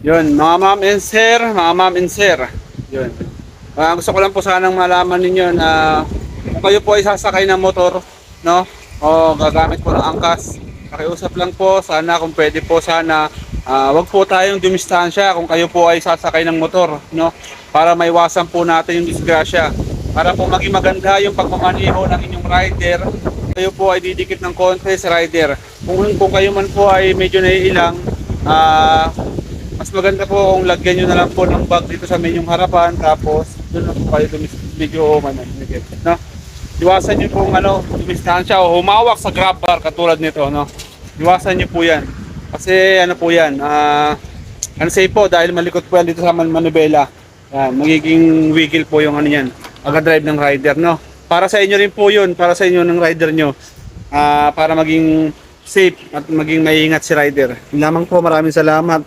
Yun, mga ma'am and sir. Yun. Gusto ko lang po sanang malaman ninyo na kung kayo po ay sasakay ng motor, no? O gagamit po ng angkas. Pakiusap lang po, sana kung pwede po sana wag po tayong dumistansya kung kayo po ay sasakay ng motor, no? Para maiwasan po natin yung disgrasya. Para po maging maganda yung pagmamaneho ng inyong rider, kayo po ay didikit ng konti sa rider. Kung kayo man po ay medyo naiilang, mas maganda po kung lagyan nyo na lang po ng bag dito sa inyong harapan, tapos doon na po kayo medyo mananigit, no? Iwasan nyo pong dumistansya o humawak sa grab bar katulad nito, no? Iwasan nyo po yan. Kasi ano po yan, unsafe po dahil malikot po yan dito sa manubela. Yan, magiging wiggle po yung ano yan, drive ng rider, no? Para sa inyo rin po yun, para sa inyo ng rider nyo, para maging safe at maging maingat si rider. Yun lamang po, maraming salamat.